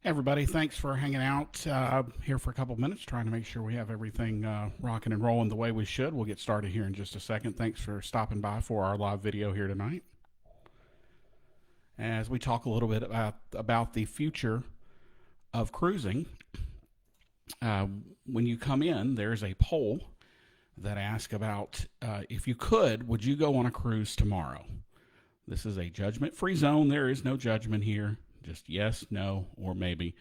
Everybody, thanks for hanging out here for a couple minutes, trying to make sure we have everything rocking and rolling the way we should. We'll get started here in just a second. Thanks for stopping by for our live video here tonight. As we talk a little bit about the future of cruising, when you come in, there's a poll that asks about if you could, would you go on a cruise tomorrow? This is a judgment-free zone. There is no judgment here. Just yes, no, or maybe.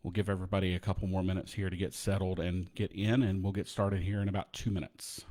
We'll give everybody a couple more minutes here to get settled and get in, and we'll get started here in about 2 minutes.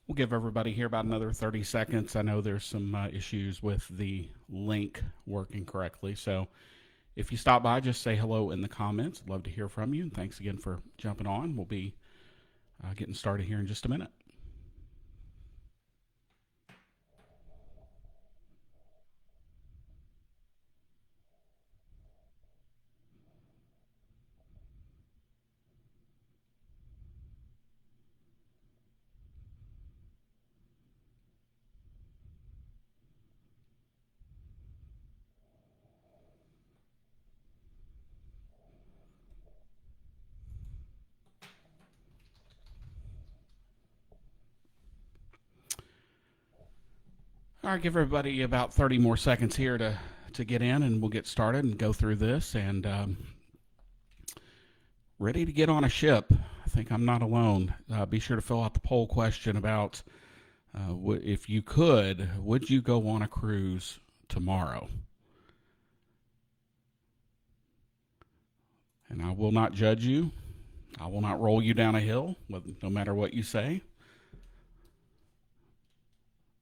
We'll give everybody here about another 30 seconds. I know there's some issues with the link working correctly. So if you stop by, just say hello in the comments. I'd love to hear from you. And thanks again for jumping on. We'll be getting started here in just a minute. All right, give everybody about 30 more seconds here to get in, and we'll get started and go through this. And ready to get on a ship. I think I'm not alone. Be sure to fill out the poll question about if you could, would you go on a cruise tomorrow? And I will not judge you. I will not roll you down a hill, no matter what you say.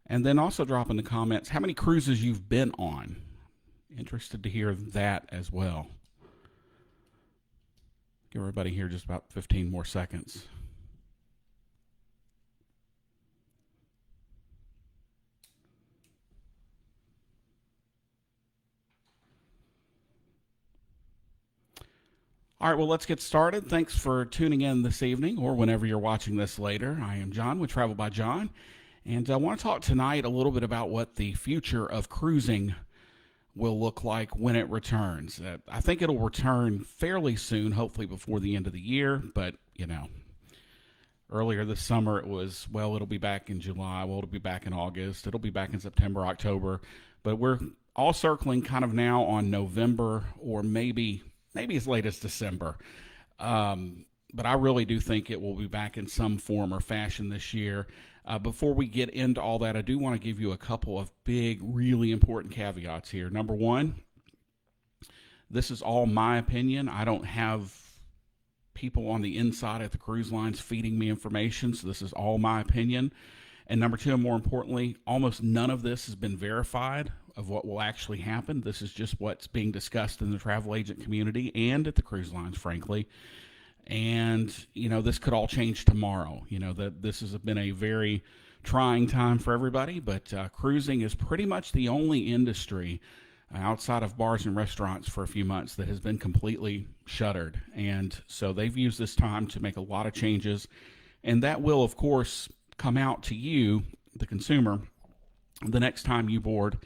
And then also drop in the comments how many cruises you've been on. Interested to hear that as well. Give everybody here just about 15 more seconds. All right, well, let's get started. Thanks for tuning in this evening or whenever you're watching this later. I am John with Travel by John. And I want to talk tonight a little bit about what the future of cruising will look like when it returns. I think it'll return fairly soon, hopefully before the end of the year. But, earlier this summer it was, well, it'll be back in July. Well, it'll be back in August. It'll be back in September, October. But we're all circling kind of now on November or maybe as late as December. But I really do think it will be back in some form or fashion this year. Before we get into all that, I do want to give you a couple of big, really important caveats here. Number one, this is all my opinion. I don't have people on the inside at the cruise lines feeding me information, so this is all my opinion. And number two, and more importantly, almost none of this has been verified of what will actually happen. This is just what's being discussed in the travel agent community and at the cruise lines, frankly. And, this could all change tomorrow. That this has been a very trying time for everybody, but cruising is pretty much the only industry outside of bars and restaurants for a few months that has been completely shuttered. And so they've used this time to make a lot of changes. And that will, of course, come out to you, the consumer, the next time you board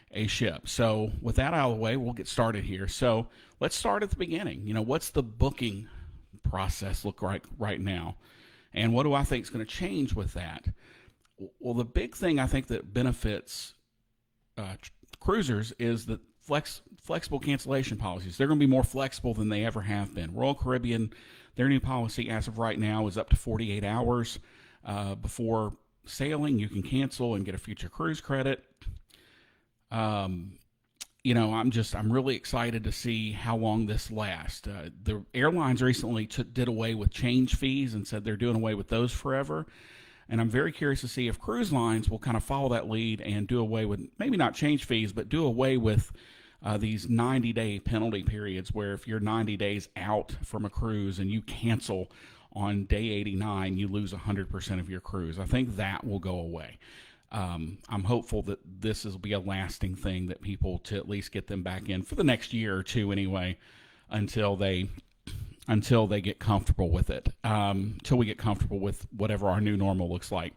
a ship. So with that out of the way, we'll get started here. So let's start at the beginning. What's the booking process look like right now? And what do I think is going to change with that? Well, the big thing I think that benefits cruisers is that flexible cancellation policies. They're going to be more flexible than they ever have been. Royal Caribbean, their new policy as of right now is up to 48 hours before sailing. You can cancel and get a future cruise credit. I'm really excited to see how long this lasts. The airlines recently did away with change fees and said they're doing away with those forever. And I'm very curious to see if cruise lines will kind of follow that lead and do away with, maybe not change fees, but do away with these 90-day penalty periods where if you're 90 days out from a cruise and you cancel on day 89, you lose 100% of your cruise. I think that will go away. I'm hopeful that this will be a lasting thing, that people, to at least get them back in for the next year or two anyway, until they get comfortable with it, until we get comfortable with whatever our new normal looks like.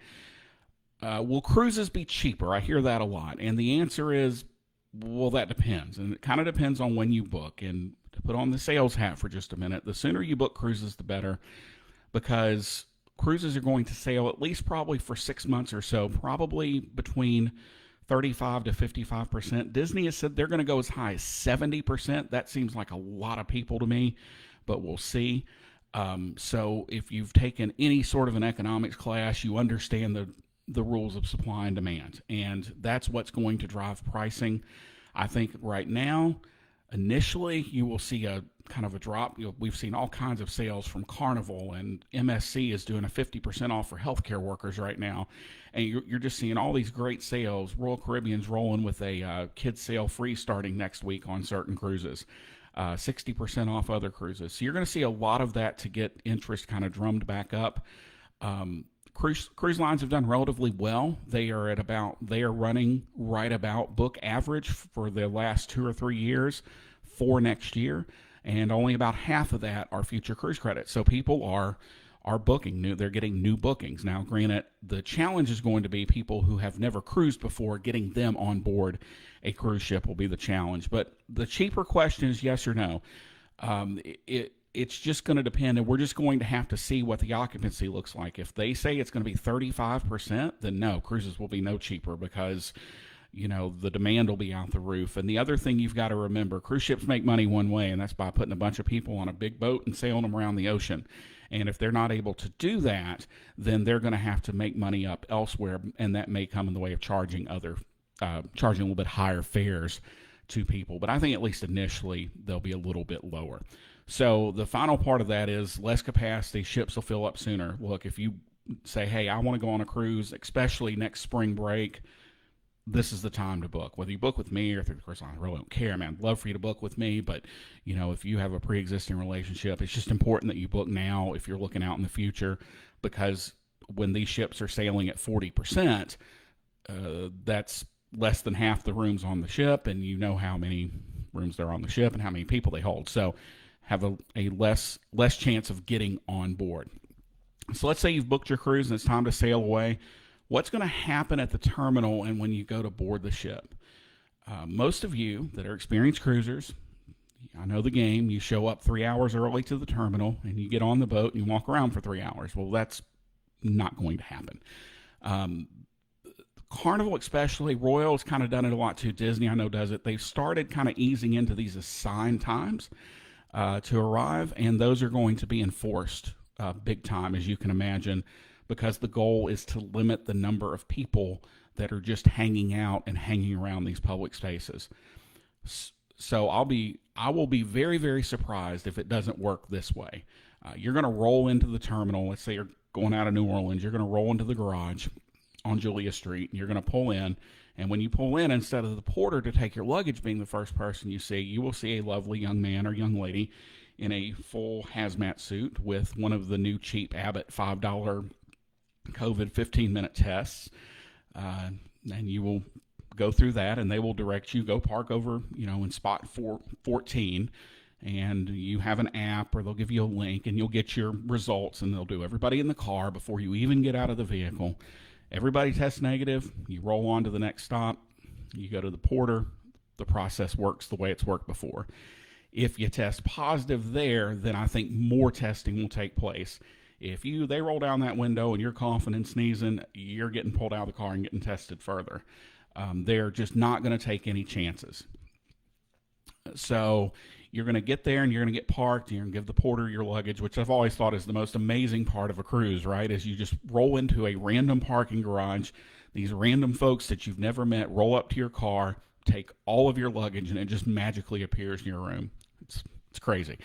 Will cruises be cheaper? I hear that a lot. And the answer is, well, that depends. And it kind of depends on when you book. And to put on the sales hat for just a minute, the sooner you book cruises, the better, because cruises are going to sail at least probably for 6 months or so, probably between 35 to 55%. Disney has said they're going to go as high as 70%. That seems like a lot of people to me, but we'll see. So if you've taken any sort of an economics class, you understand the rules of supply and demand, and that's what's going to drive pricing. I think right now, initially, you will see a kind of a drop. We've seen all kinds of sales from Carnival, and MSC is doing a 50% off for healthcare workers right now. And you're just seeing all these great sales. Royal Caribbean's rolling with a kids sail free starting next week on certain cruises. 60% off other cruises. So you're going to see a lot of that to get interest kind of drummed back up. Cruise lines have done relatively well. They are running right about book average for the last 2 or 3 years for next year, and only about half of that are future cruise credits. So people are booking new. They're getting new bookings. Now, granted, the challenge is going to be people who have never cruised before. Getting them on board a cruise ship will be the challenge. But the cheaper question is yes or no. It's just going to depend, and we're just going to have to see what the occupancy looks like. If they say it's going to be 35%, then no, cruises will be no cheaper, because the demand will be out the roof. And the other thing you've got to remember, cruise ships make money one way, and that's by putting a bunch of people on a big boat and sailing them around the ocean. And if they're not able to do that, then they're going to have to make money up elsewhere, and that may come in the way of charging a little bit higher fares to people. But I think at least initially they'll be a little bit lower. So the final part of that is less capacity, ships will fill up sooner. Look, if you say, hey, I want to go on a cruise, especially next spring break, this is the time to book. Whether you book with me or through the cruise line, I really don't care, man. I'd love for you to book with me, but if you have a pre-existing relationship, it's just important that you book now if you're looking out in the future, because when these ships are sailing at 40%, that's less than half the rooms on the ship, and you know how many rooms there are on the ship and how many people they hold. So have a less chance of getting on board. So let's say you've booked your cruise and it's time to sail away. What's going to happen at the terminal and when you go to board the ship? Most of you that are experienced cruisers, I know the game. You show up 3 hours early to the terminal and you get on the boat and you walk around for 3 hours. Well, that's not going to happen. Carnival especially, Royal's kind of done it a lot too. Disney, I know, does it. They've started kind of easing into these assigned times to arrive, and those are going to be enforced big time, as you can imagine, because the goal is to limit the number of people that are just hanging out and hanging around these public spaces. So I will be very, very surprised if it doesn't work this way. You're going to roll into the terminal. Let's say you're going out of New Orleans. You're going to roll into the garage on Julia Street, and you're going to pull in. And when you pull in, instead of the porter to take your luggage being the first person you see, you will see a lovely young man or young lady in a full hazmat suit with one of the new cheap Abbott $5 COVID 15-minute tests. And you will go through that, and they will direct you, go park over, in spot 14. And you have an app, or they'll give you a link, and you'll get your results, and they'll do everybody in the car before you even get out of the vehicle. Everybody tests negative. You roll on to the next stop. You go to the porter. The process works the way it's worked before. If you test positive there, then I think more testing will take place. If they roll down that window and you're coughing and sneezing, you're getting pulled out of the car and getting tested further. They're just not going to take any chances. So you're going to get there and you're going to get parked, and you're going to give the porter your luggage, which I've always thought is the most amazing part of a cruise, right? Is you just roll into a random parking garage. These random folks that you've never met roll up to your car, take all of your luggage, and it just magically appears in your room. It's crazy.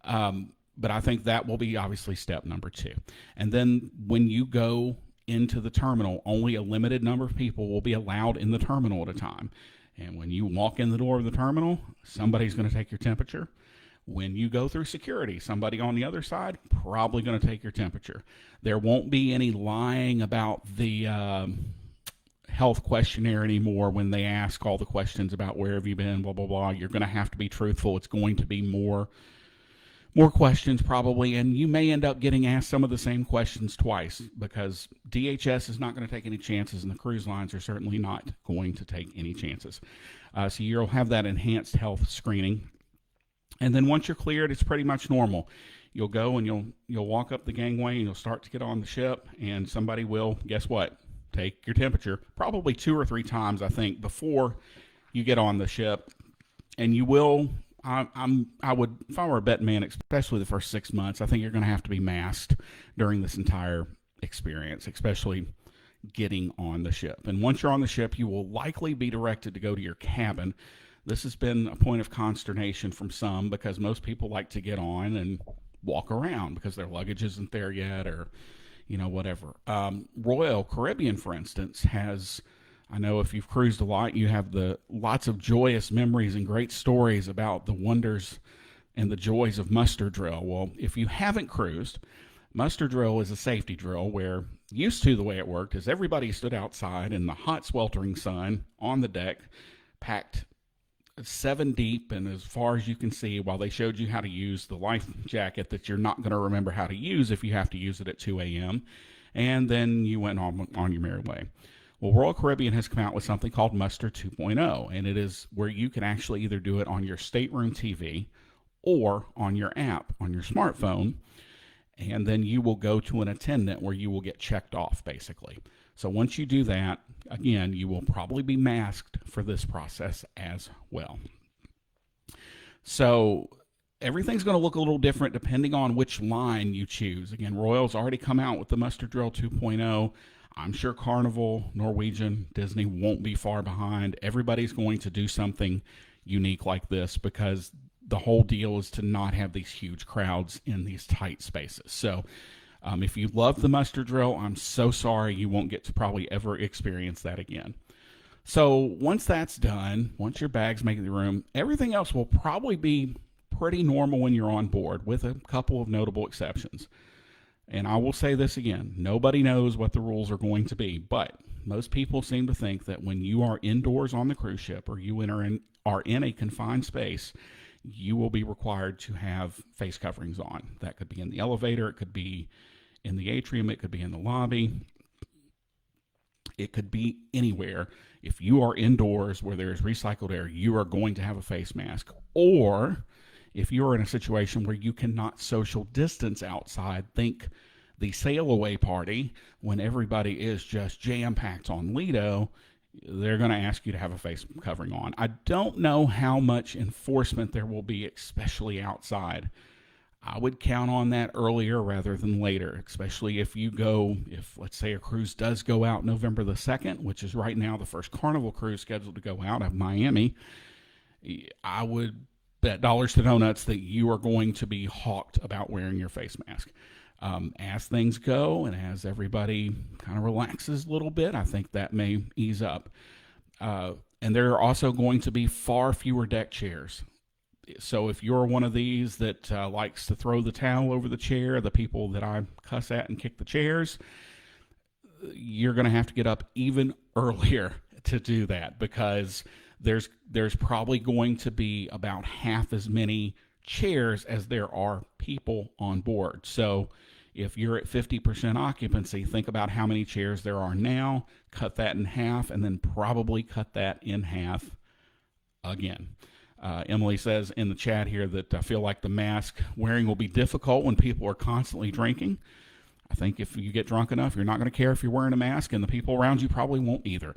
But I think that will be obviously step number 2. And then when you go into the terminal, only a limited number of people will be allowed in the terminal at a time. And when you walk in the door of the terminal, somebody's going to take your temperature. When you go through security, somebody on the other side probably going to take your temperature. There won't be any lying about the health questionnaire anymore when they ask all the questions about where have you been, blah, blah, blah. You're going to have to be truthful. It's going to be more questions probably, and you may end up getting asked some of the same questions twice because DHS is not going to take any chances, and the cruise lines are certainly not going to take any chances. So you'll have that enhanced health screening. And then once you're cleared, it's pretty much normal. You'll go and you'll walk up the gangway and you'll start to get on the ship, and somebody will, guess what, take your temperature probably 2 or 3 times, I think, before you get on the ship. And you will, I would, if I were a betting man, especially the first 6 months, I think you're going to have to be masked during this entire experience, especially getting on the ship. And once you're on the ship, you will likely be directed to go to your cabin. This has been a point of consternation from some because most people like to get on and walk around because their luggage isn't there yet, or whatever. Royal Caribbean, for instance, has, I know if you've cruised a lot, you have lots of joyous memories and great stories about the wonders and the joys of muster drill. Well, if you haven't cruised, muster drill is a safety drill where used to the way it worked is everybody stood outside in the hot sweltering sun on the deck, packed 7 deep and as far as you can see, while they showed you how to use the life jacket that you're not going to remember how to use if you have to use it at 2 a.m. And then you went on your merry way. Well, Royal Caribbean has come out with something called Muster 2.0, and it is where you can actually either do it on your stateroom TV or on your app on your smartphone, and then you will go to an attendant where you will get checked off, basically. So once you do that, again, you will probably be masked for this process as well. So everything's going to look a little different depending on which line you choose. Again, Royal's already come out with the Muster Drill 2.0. I'm sure Carnival, Norwegian, Disney won't be far behind. Everybody's going to do something unique like this because the whole deal is to not have these huge crowds in these tight spaces. So if you love the muster drill, I'm so sorry you won't get to probably ever experience that again. So once that's done, once your bags make it to the room, everything else will probably be pretty normal when you're on board, with a couple of notable exceptions. And I will say this again, nobody knows what the rules are going to be, but most people seem to think that when you are indoors on the cruise ship or you are in a confined space, you will be required to have face coverings on. That could be in the elevator, it could be in the atrium, it could be in the lobby, it could be anywhere. If you are indoors where there is recycled air, you are going to have a face mask. Or if you're in a situation where you cannot social distance outside, think the sail away party, when everybody is just jam-packed on Lido, they're going to ask you to have a face covering on. I don't know how much enforcement there will be, especially outside. I would count on that earlier rather than later, especially if let's say a cruise does go out November the 2nd, which is right now the first Carnival cruise scheduled to go out of Miami. I would bet dollars to donuts that you are going to be hawked about wearing your face mask. As things go and as everybody kind of relaxes a little bit, I think that may ease up. And there are also going to be far fewer deck chairs. So if you're one of these that likes to throw the towel over the chair, the people that I cuss at and kick the chairs, you're going to have to get up even earlier to do that, because there's probably going to be about half as many chairs as there are people on board. So if you're at 50% occupancy, think about how many chairs there are now, cut that in half, and then probably cut that in half again. Emily says in the chat here that I feel like the mask wearing will be difficult when people are constantly drinking. I think if you get drunk enough, you're not going to care if you're wearing a mask, and the people around you probably won't either.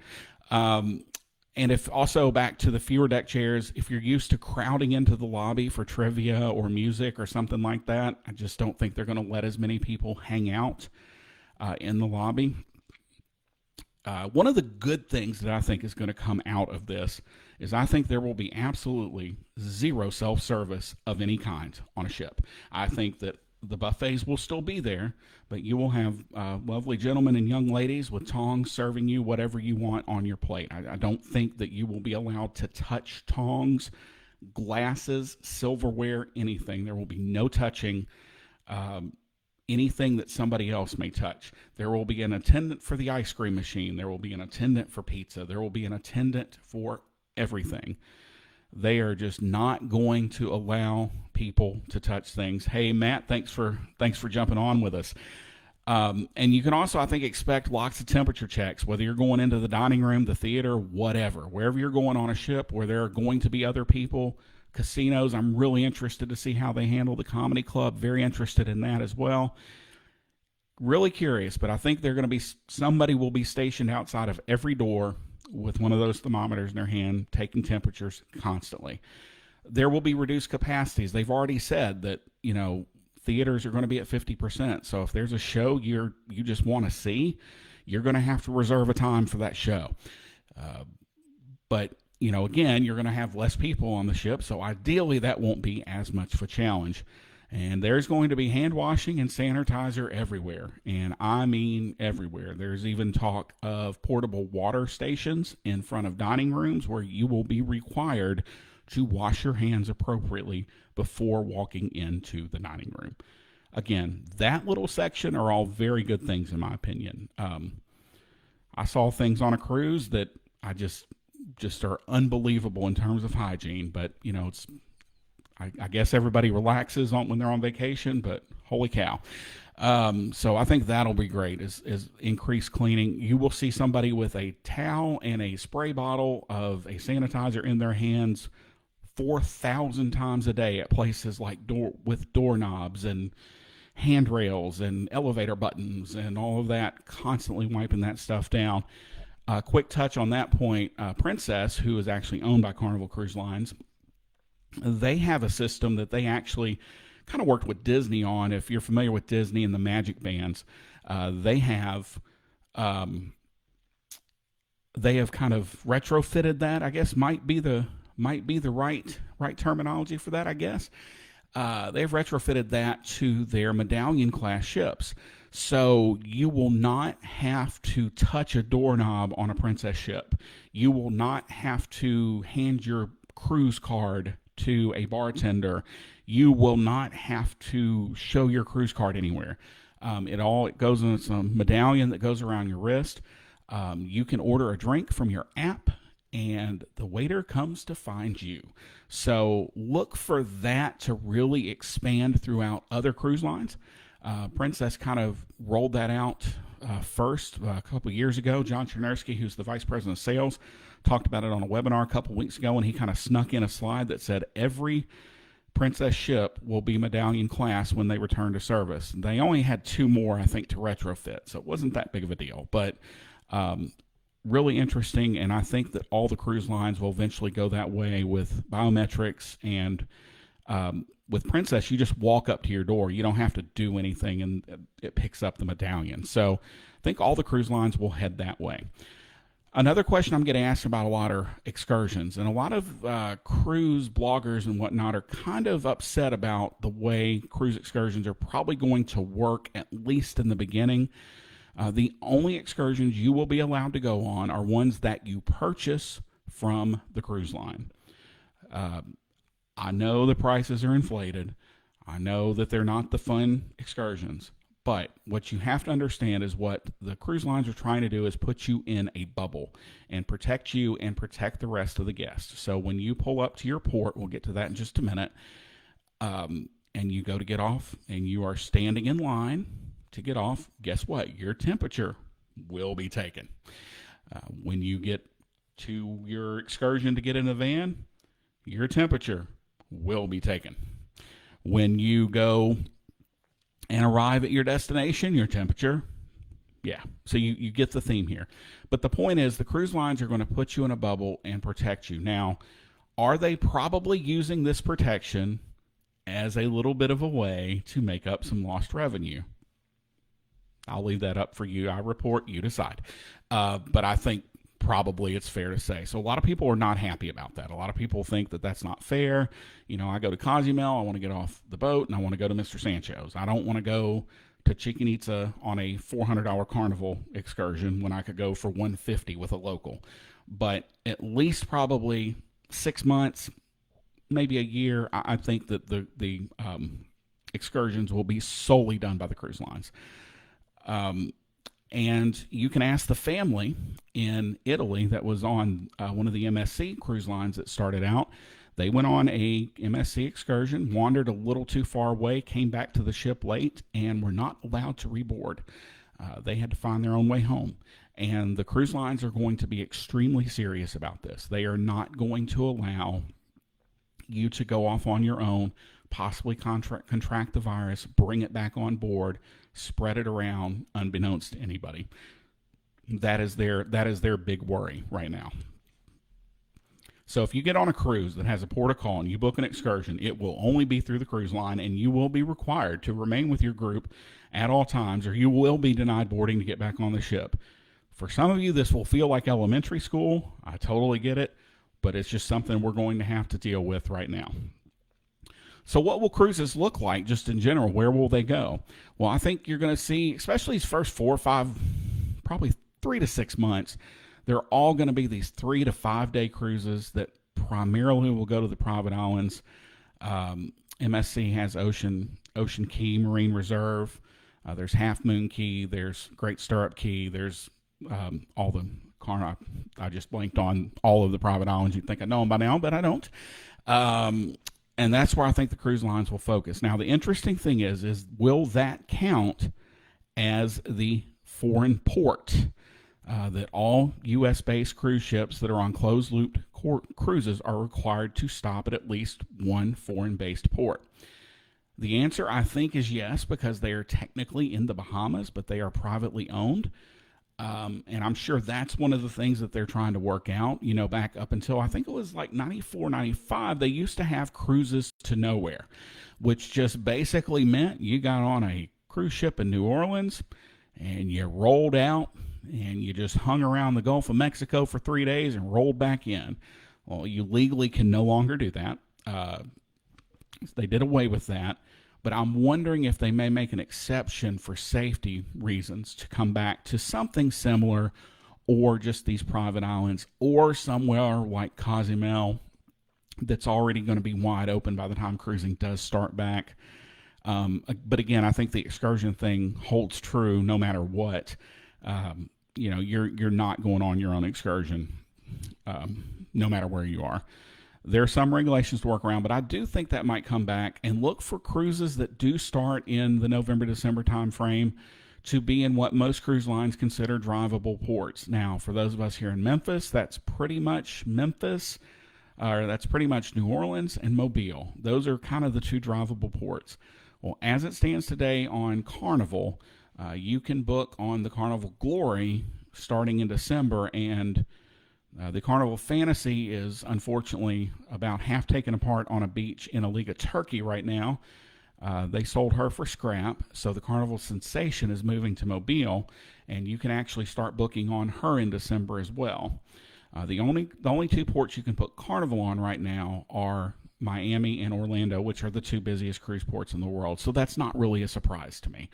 And if also back to the fewer deck chairs, if you're used to crowding into the lobby for trivia or music or something like that, I just don't think they're going to let as many people hang out in the lobby. One of the good things that I think is going to come out of this is I think there will be absolutely zero self-service of any kind on a ship. I think that The buffets will still be there, but you will have lovely gentlemen and young ladies with tongs serving you whatever you want on your plate. I don't think that you will be allowed to touch tongs, glasses, silverware, anything. There will be no touching anything that somebody else may touch. There will be an attendant for the ice cream machine. There will be an attendant for pizza. There will be an attendant for everything. They are just not going to allow people to touch things. Hey, Matt, thanks for jumping on with us. And you can also, I think, expect lots of temperature checks, whether you're going into the dining room, the theater, whatever. Wherever you're going on a ship where there are going to be other people, casinos, I'm really interested to see how they handle the comedy club. Very interested in that as well. Really curious, but I think they're going to be, somebody will be stationed outside of every door with one of those thermometers in their hand, taking temperatures constantly. There will be reduced capacities. They've already said that, theaters are going to be at 50%. So if there's a show you just want to see, you're going to have to reserve a time for that show. But, again, you're going to have less people on the ship. So ideally that won't be as much of a challenge. And there's going to be hand washing and sanitizer everywhere. And I mean everywhere. There's even talk of portable water stations in front of dining rooms where you will be required to wash your hands appropriately before walking into the dining room. Again, that little section are all very good things in my opinion. I saw things on a cruise that I just are unbelievable in terms of hygiene, but it's, I guess everybody relaxes when they're on vacation, but holy cow. So I think that'll be great is increased cleaning. You will see somebody with a towel and a spray bottle of a sanitizer in their hands 4,000 times a day at places like with doorknobs and handrails and elevator buttons and all of that, constantly wiping that stuff down. Quick touch on that point, Princess, who is actually owned by Carnival Cruise Lines, they have a system that they actually kind of worked with Disney on. If you're familiar with Disney and the Magic Bands, they have kind of retrofitted that. I guess might be the right terminology for that. I guess they've retrofitted that to their Medallion class ships, so you will not have to touch a doorknob on a Princess ship. You will not have to hand your cruise card to a bartender. You will not have to show your cruise card anywhere. It goes in some medallion that goes around your wrist. You can order a drink from your app and the waiter comes to find you. So look for that to really expand throughout other cruise lines. Princess kind of rolled that out first a couple of years ago. John Chernersky, who's the vice president of sales, talked about it on a webinar a couple of weeks ago, and he kind of snuck in a slide that said every Princess ship will be Medallion class when they return to service. They only had 2 more, I think, to retrofit, so it wasn't that big of a deal. But really interesting, and I think that all the cruise lines will eventually go that way with biometrics. And with Princess, you just walk up to your door. You don't have to do anything, and it picks up the medallion. So I think all the cruise lines will head that way. Another question I'm getting asked about a lot are excursions, and a lot of cruise bloggers and whatnot are kind of upset about the way cruise excursions are probably going to work, at least in the beginning. The only excursions you will be allowed to go on are ones that you purchase from the cruise line. I know the prices are inflated. I know that they're not the fun excursions. But what you have to understand is what the cruise lines are trying to do is put you in a bubble and protect you and protect the rest of the guests. So when you pull up to your port, we'll get to that in just a minute, and you go to get off and you are standing in line to get off, guess what? Your temperature will be taken. When you get to your excursion to get in the van, your temperature will be taken. When you go and arrive at your destination, your temperature, yeah. So you get the theme here. But the point is, the cruise lines are going to put you in a bubble and protect you. Now, are they probably using this protection as a little bit of a way to make up some lost revenue? I'll leave that up for you. I report, you decide. But I think probably it's fair to say. So a lot of people are not happy about that. A lot of people think that that's not fair. I go to Cozumel, I want to get off the boat, and I want to go to Mr. Sancho's. I don't want to go to Chichen Itza on a $400 carnival excursion when I could go for $150 with a local. But at least probably 6 months, maybe a year, I think that the excursions will be solely done by the cruise lines. And you can ask the family in Italy that was on one of the MSC cruise lines that started out. They went on a MSC excursion, wandered a little too far away, came back to the ship late, and were not allowed to reboard. They had to find their own way home. And the cruise lines are going to be extremely serious about this. They are not going to allow you to go off on your own, possibly contract the virus, bring it back on board, spread it around unbeknownst to anybody. That is their big worry right now. So if you get on a cruise that has a port of call and you book an excursion, it will only be through the cruise line, and you will be required to remain with your group at all times, or you will be denied boarding to get back on the ship. For some of you, this will feel like elementary school. I totally get it, but it's just something we're going to have to deal with right now. So what will cruises look like just in general? Where will they go? Well, I think you're going to see, especially these first 4 or 5, probably 3 to 6 months, they're all going to be these 3 to 5 day cruises that primarily will go to the private islands. MSC has Ocean Key Marine Reserve. There's Half Moon Key. There's Great Stirrup Key. There's all the I just blanked on all of the private islands. You'd think I know them by now, but I don't. And that's where I think the cruise lines will focus. Now, the interesting thing is will that count as the foreign port? That all U.S.-based cruise ships that are on closed-loop cruises are required to stop at least one foreign-based port. The answer, I think, is yes, because they are technically in the Bahamas, but they are privately owned. And I'm sure that's one of the things that they're trying to work out. Back up until I think it was like 94, 95, they used to have cruises to nowhere, which just basically meant you got on a cruise ship in New Orleans and you rolled out and you just hung around the Gulf of Mexico for 3 days and rolled back in. Well, you legally can no longer do that. They did away with that. But I'm wondering if they may make an exception for safety reasons to come back to something similar, or just these private islands, or somewhere like Cozumel that's already going to be wide open by the time cruising does start back. But again, I think the excursion thing holds true no matter what. You're not going on your own excursion no matter where you are. There are some regulations to work around, but I do think that might come back. And look for cruises that do start in the November-December time frame to be in what most cruise lines consider drivable ports. Now, for those of us here in Memphis, that's pretty much Memphis, or that's pretty much New Orleans and Mobile. Those are kind of the 2 drivable ports. Well, as it stands today on Carnival, you can book on the Carnival Glory starting in December, and the Carnival Fantasy is unfortunately about half taken apart on a beach in Aliga, Turkey right now. They sold her for scrap, so the Carnival Sensation is moving to Mobile, and you can actually start booking on her in December as well. The only 2 ports you can put Carnival on right now are Miami and Orlando, which are the 2 busiest cruise ports in the world, so that's not really a surprise to me.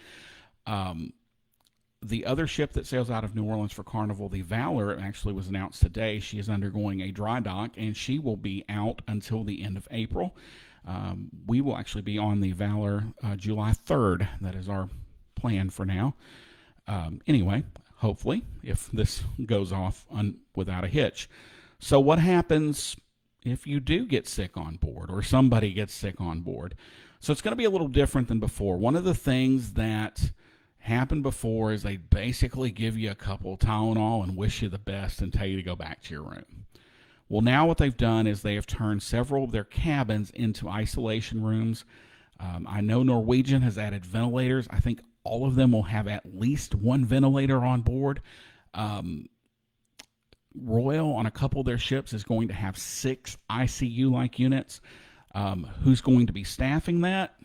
The other ship that sails out of New Orleans for Carnival, the Valor, actually was announced today. She is undergoing a dry dock, and she will be out until the end of April. We will actually be on the Valor July 3rd. That is our plan for now. Anyway, hopefully, if this goes off without a hitch. So what happens if you do get sick on board, or somebody gets sick on board? So it's going to be a little different than before. One of the things that happened before is they basically give you a couple of Tylenol and wish you the best and tell you to go back to your room. Well, now what they've done is they have turned several of their cabins into isolation rooms. I know Norwegian has added ventilators. I think all of them will have at least 1 ventilator on board. Royal, on a couple of their ships, is going to have 6 ICU-like units. Who's going to be staffing that?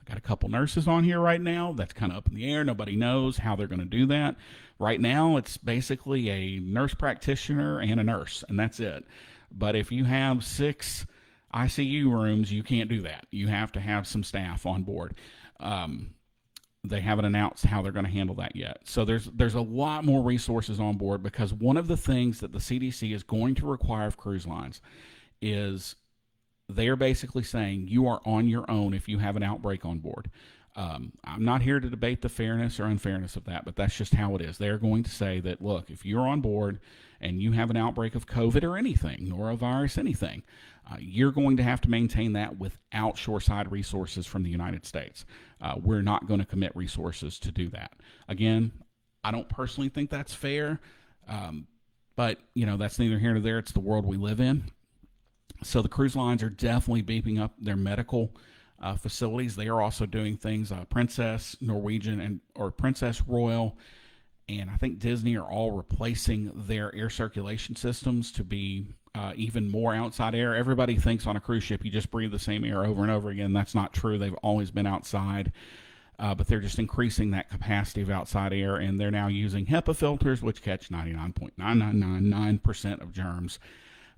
I got a couple nurses on here right now. That's kind of up in the air. Nobody knows how they're going to do that. Right now, it's basically a nurse practitioner and a nurse, and that's it. But if you have 6 ICU rooms, you can't do that. You have to have some staff on board. They haven't announced how they're going to handle that yet. So there's a lot more resources on board, because one of the things that the CDC is going to require of cruise lines is they're basically saying you are on your own if you have an outbreak on board. I'm not here to debate the fairness or unfairness of that, but that's just how it is. They're going to say that, look, if you're on board and you have an outbreak of COVID or anything, norovirus, anything, you're going to have to maintain that without shoreside resources from the United States. We're not going to commit resources to do that. Again, I don't personally think that's fair, but that's neither here nor there. It's the world we live in. So the cruise lines are definitely beefing up their medical facilities. They are also doing things. Princess, Norwegian, or Princess Royal, and I think Disney are all replacing their air circulation systems to be even more outside air. Everybody thinks on a cruise ship you just breathe the same air over and over again. That's not true. They've always been outside, but they're just increasing that capacity of outside air, and they're now using HEPA filters, which catch 99.9999% of germs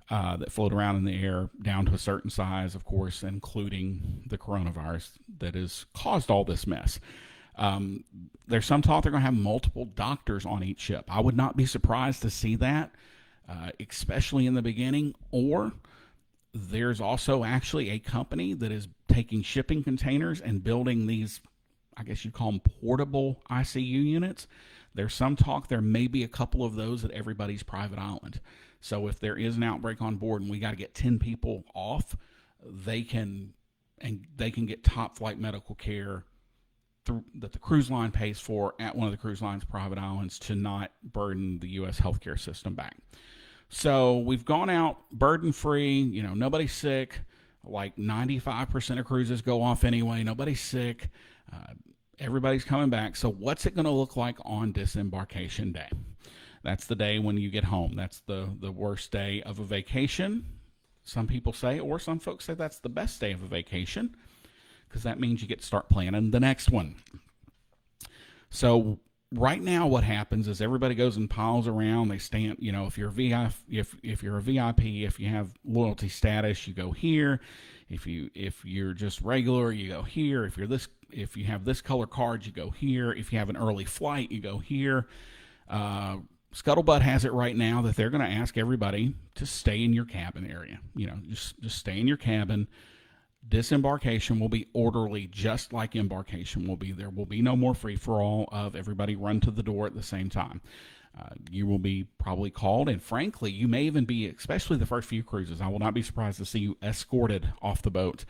that float around in the air down to a certain size, of course, including the coronavirus that has caused all this mess. There's some talk they're going to have multiple doctors on each ship. I would not be surprised to see that, especially in the beginning. Or there's also actually a company that is taking shipping containers and building these, I guess you'd call them portable ICU units. There's some talk there may be a couple of those at everybody's private island. So if there is an outbreak on board and we got to get 10 people off, they can get top flight medical care that the cruise line pays for at one of the cruise line's private islands to not burden the U.S. healthcare system back. So we've gone out burden free. Nobody's sick. Like 95% of cruises go off anyway. Nobody's sick. Everybody's coming back. So what's it going to look like on disembarkation day? That's the day when you get home. That's the worst day of a vacation, some people say, or some folks say that's the best day of a vacation, because that means you get to start planning the next one. So right now what happens is everybody goes and piles around. They stand, if you're a VIP, if you're a VIP, if you have loyalty status, you go here. If you're just regular, you go here. If you have this color card, you go here. If you have an early flight, you go here. Scuttlebutt has it right now that they're going to ask everybody to stay in your cabin area. Just stay in your cabin. Disembarkation will be orderly, just like embarkation will be. There will be no more free-for-all of everybody run to the door at the same time. You will be probably called, and frankly, you may even be, especially the first few cruises, I will not be surprised to see you escorted off the boat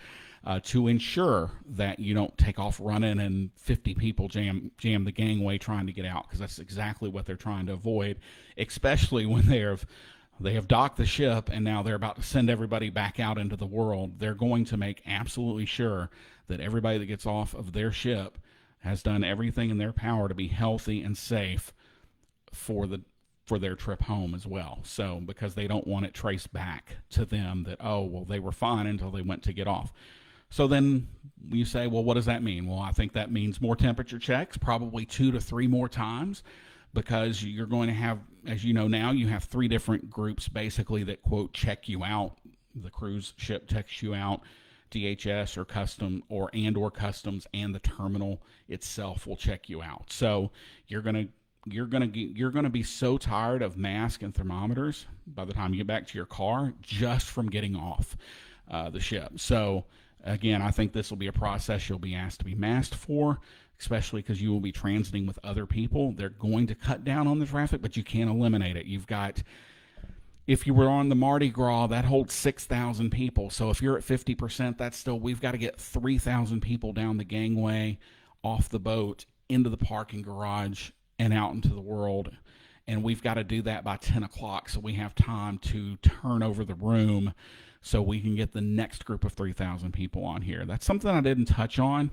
to ensure that you don't take off running and 50 people jam the gangway trying to get out, because that's exactly what they're trying to avoid, especially when they have docked the ship and now they're about to send everybody back out into the world. They're going to make absolutely sure that everybody that gets off of their ship has done everything in their power to be healthy and safe for their trip home as well. So, because they don't want it traced back to them that, they were fine until they went to get off. So then you say, well, what does that mean? Well, I think that means more temperature checks, probably 2 to 3 more times, because you're going to have, as you know now, you have 3 different groups basically that, quote, check you out. The cruise ship checks you out, DHS or customs, or customs, and the terminal itself will check you out. So you're going to be so tired of masks and thermometers by the time you get back to your car just from getting off the ship. So again, I think this will be a process you'll be asked to be masked for, especially because you will be transiting with other people. They're going to cut down on the traffic, but you can't eliminate it. You've got, if you were on the Mardi Gras, that holds 6,000 people. So if you're at 50%, we've got to get 3,000 people down the gangway, off the boat, into the parking garage, and out into the world. And we've got to do that by 10 o'clock so we have time to turn over the room so we can get the next group of 3,000 people on here. That's something I didn't touch on,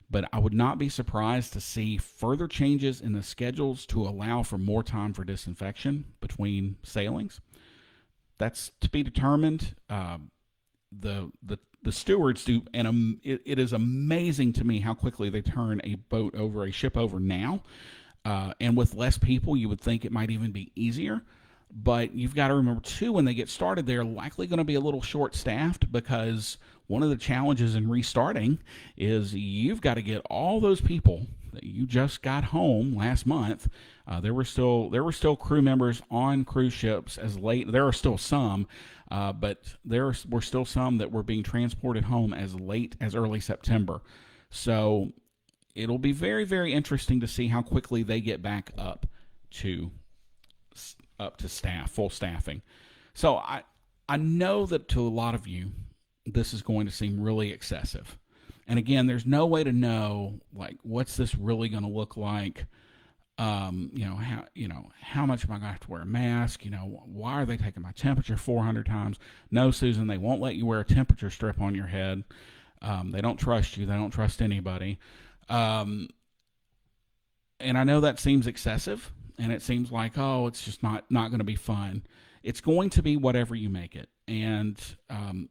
but I would not be surprised to see further changes in the schedules to allow for more time for disinfection between sailings. That's to be determined. the stewards do, and it is amazing to me how quickly they turn a ship over now. And with less people, you would think it might even be easier. But you've got to remember, too, when they get started, they're likely going to be a little short-staffed because one of the challenges in restarting is you've got to get all those people that you just got home last month. There were still crew members on cruise ships as late. There are still some, but there were still some that were being transported home as late as early September. So it'll be very, very interesting to see how quickly they get back up to full staffing. So I know that to a lot of you, this is going to seem really excessive. And again, there's no way to know, like, what's this really going to look like? How much am I going to have to wear a mask? Why are they taking my temperature 400 times? No, Susan, they won't let you wear a temperature strip on your head. They don't trust you. They don't trust anybody. And I know that seems excessive, and it seems like, oh, it's just not going to be fun. It's going to be whatever you make it. And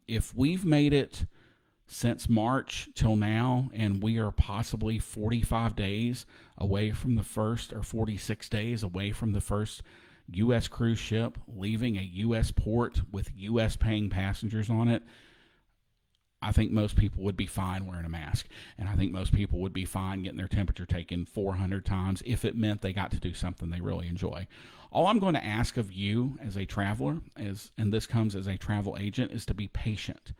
if we've made it since March till now, and we are possibly 45 days away from the first, or 46 days away from the first U.S. cruise ship leaving a U.S. port with U.S. paying passengers on it, I think most people would be fine wearing a mask. And I think most people would be fine getting their temperature taken 400 times if it meant they got to do something they really enjoy. All I'm going to ask of you as a traveler, and this comes as a travel agent, is to be patient.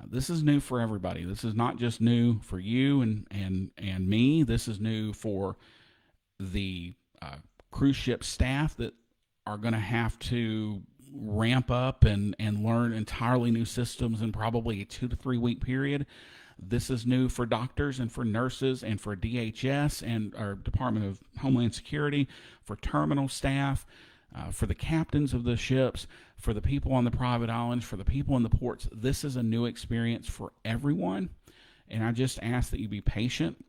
This is new for everybody. This is not just new for you and me. This is new for the cruise ship staff that are going to have to ramp up and learn entirely new systems in probably a 2 to 3 week period. This is new for doctors and for nurses and for DHS and our Department of Homeland Security, for terminal staff, for the captains of the ships, for the people on the private islands, for the people in the ports. This is a new experience for everyone. And I just ask that you be patient,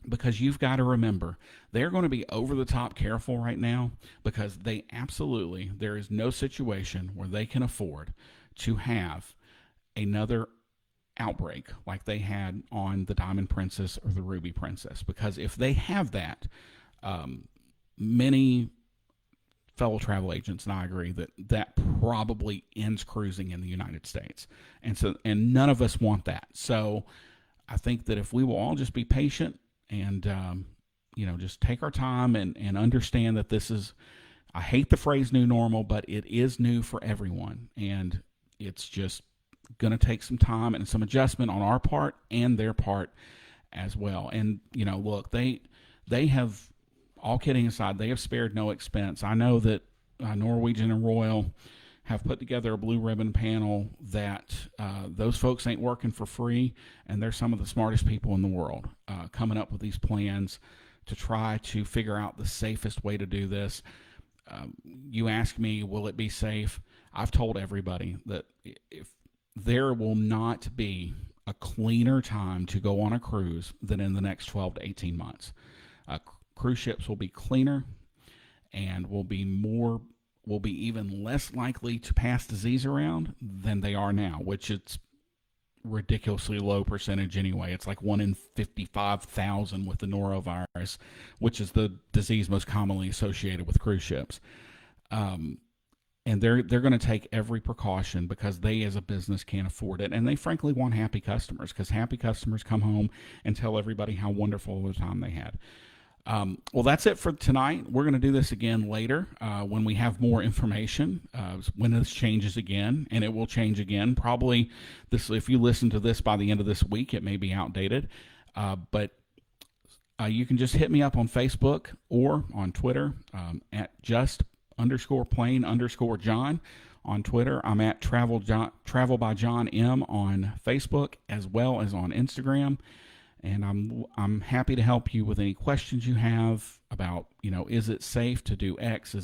because you've got to remember, they're going to be over the top careful right now, because there is no situation where they can afford to have another outbreak like they had on the Diamond Princess or the Ruby Princess. Because if they have that, many fellow travel agents and I agree that probably ends cruising in the United States. And none of us want that. So I think that if we will all just be patient and just take our time and understand that this is, I hate the phrase new normal, but it is new for everyone. And it's just going to take some time and some adjustment on our part and their part as well. And, look, they have, all kidding aside, they have spared no expense. I know that Norwegian and Royal have put together a blue ribbon panel that those folks ain't working for free, and they're some of the smartest people in the world coming up with these plans to try to figure out the safest way to do this. You ask me, will it be safe? I've told everybody that if there will not be a cleaner time to go on a cruise than in the next 12 to 18 months. Cruise ships will be cleaner and will be even less likely to pass disease around than they are now, which it's ridiculously low percentage anyway. It's like 1 in 55,000 with the norovirus, which is the disease most commonly associated with cruise ships. And they're going to take every precaution because they as a business can't afford it. And they frankly want happy customers, because happy customers come home and tell everybody how wonderful of a time they had. Well, that's it for tonight. We're going to do this again later when we have more information, when this changes again, and it will change again. Probably if you listen to this by the end of this week, it may be outdated. But you can just hit me up on Facebook or on Twitter at just_plain_John. On Twitter, I'm at Travel by John M on Facebook as well as on Instagram. And I'm happy to help you with any questions you have about, is it safe to do X?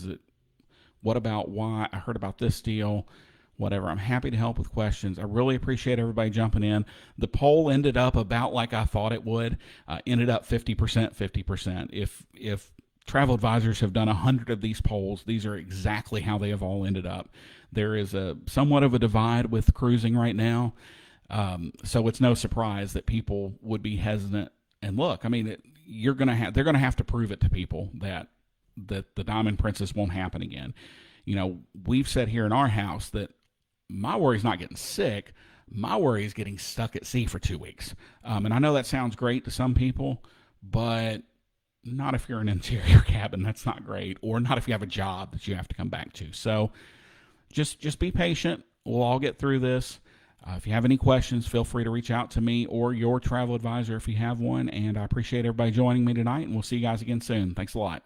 What about Y? I heard about this deal, whatever. I'm happy to help with questions. I really appreciate everybody jumping in. The poll ended up about like I thought it would. Ended up 50%, 50%. If travel advisors have done 100 of these polls. These are exactly how they have all ended up. There is a somewhat of a divide with cruising right now, so it's no surprise that people would be hesitant. And look, I mean, they're going to have to prove it to people that the Diamond Princess won't happen again. You know, we've said here in our house that my worry is not getting sick. My worry is getting stuck at sea for 2 weeks. And I know that sounds great to some people, but not if you're in an interior cabin. That's not great. Or not if you have a job that you have to come back to. So just be patient. We'll all get through this. If you have any questions, feel free to reach out to me or your travel advisor if you have one. And I appreciate everybody joining me tonight, and we'll see you guys again soon. Thanks a lot.